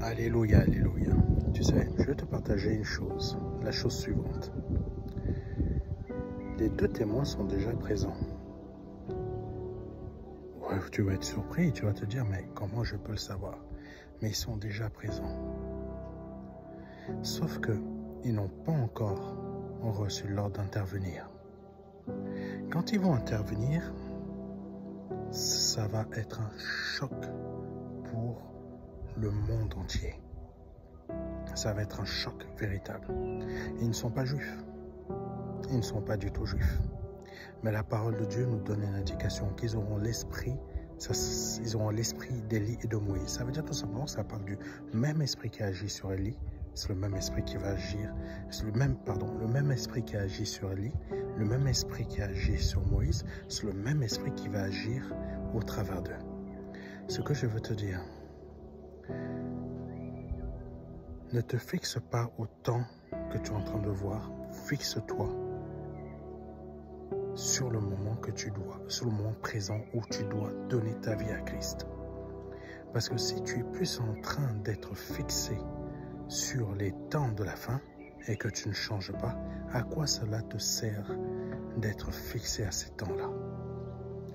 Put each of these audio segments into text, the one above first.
Alléluia, alléluia. Tu sais, je vais te partager une chose, la chose suivante. Les deux témoins sont déjà présents. Ouais, tu vas être surpris, tu vas te dire, mais comment je peux le savoir? Mais ils sont déjà présents. Sauf que ils n'ont pas encore reçu l'ordre d'intervenir. Quand ils vont intervenir, ça va être un choc pour le monde entier. Ça va être un choc véritable. Ils ne sont pas juifs. Ils ne sont pas du tout juifs. Mais la parole de Dieu nous donne une indication qu'ils auront l'esprit, ils auront l'esprit d'Élie et de Moïse. Ça veut dire tout simplement que ça parle du même esprit qui agit sur Élie. C'est le même esprit qui va agir, c'est le même esprit qui agit sur Élie, le même esprit qui agit sur Moïse, c'est le même esprit qui va agir au travers d'eux. Ce que je veux te dire, ne te fixe pas au temps que tu es en train de voir, fixe-toi sur le moment que tu dois, sur le moment présent où tu dois donner ta vie à Christ. Parce que si tu es plus en train d'être fixé sur les temps de la fin et que tu ne changes pas, à quoi cela te sert d'être fixé à ces temps-là,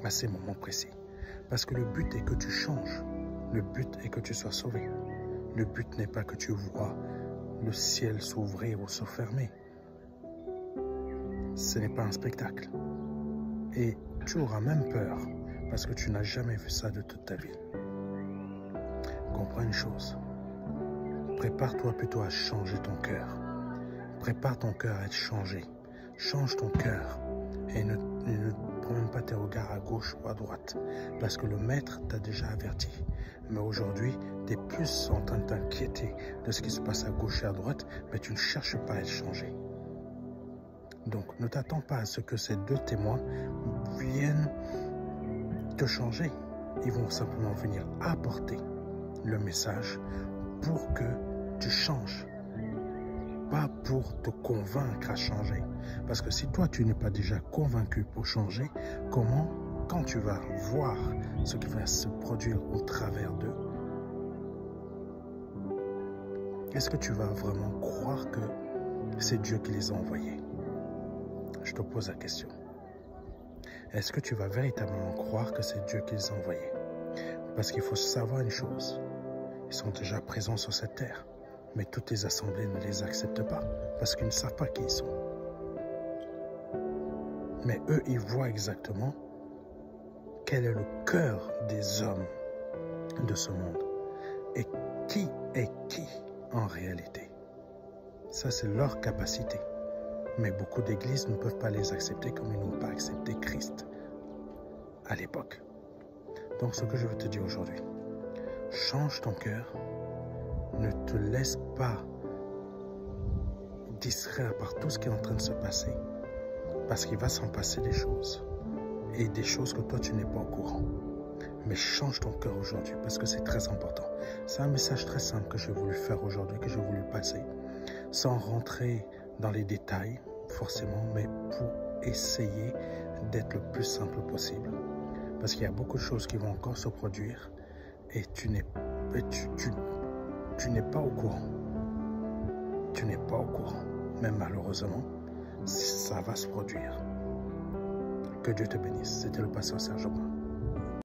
à ces moments précis? Parce que le but est que tu changes, le but est que tu sois sauvé. Le but n'est pas que tu vois le ciel s'ouvrir ou se fermer. Ce n'est pas un spectacle. Et tu auras même peur parce que tu n'as jamais vu ça de toute ta vie. Comprends une chose. Prépare-toi plutôt à changer ton cœur. Prépare ton cœur à être changé. Change ton cœur et ne prends même pas tes regards à gauche ou à droite. Parce que le maître t'a déjà averti. Mais aujourd'hui, tu es plus en train de t'inquiéter de ce qui se passe à gauche et à droite, mais tu ne cherches pas à être changé. Donc, ne t'attends pas à ce que ces deux témoins viennent te changer. Ils vont simplement venir apporter le message pour que tu changes. Pas pour te convaincre à changer. Parce que si toi, tu n'es pas déjà convaincu pour changer, comment, quand tu vas voir ce qui va se produire au travers d'eux, est-ce que tu vas vraiment croire que c'est Dieu qui les a envoyés? Je te pose la question. Est-ce que tu vas véritablement croire que c'est Dieu qui les a envoyés? Parce qu'il faut savoir une chose. Ils sont déjà présents sur cette terre. Mais toutes les assemblées ne les acceptent pas. Parce qu'ils ne savent pas qui ils sont. Mais eux, ils voient exactement quel est le cœur des hommes de ce monde. Et qui est qui en réalité? Ça, c'est leur capacité. Mais beaucoup d'églises ne peuvent pas les accepter comme ils n'ont pas accepté Christ à l'époque. Donc, ce que je veux te dire aujourd'hui, change ton cœur, ne te laisse pas distraire par tout ce qui est en train de se passer, parce qu'il va s'en passer des choses, et des choses que toi tu n'es pas au courant. Mais change ton cœur aujourd'hui, parce que c'est très important. C'est un message très simple que j'ai voulu faire aujourd'hui, que j'ai voulu passer, sans rentrer dans les détails, forcément, mais pour essayer d'être le plus simple possible. Parce qu'il y a beaucoup de choses qui vont encore se produire et tu n'es pas au courant. Tu n'es pas au courant. Mais malheureusement, ça va se produire. Que Dieu te bénisse. C'était le pasteur Serge Aubin.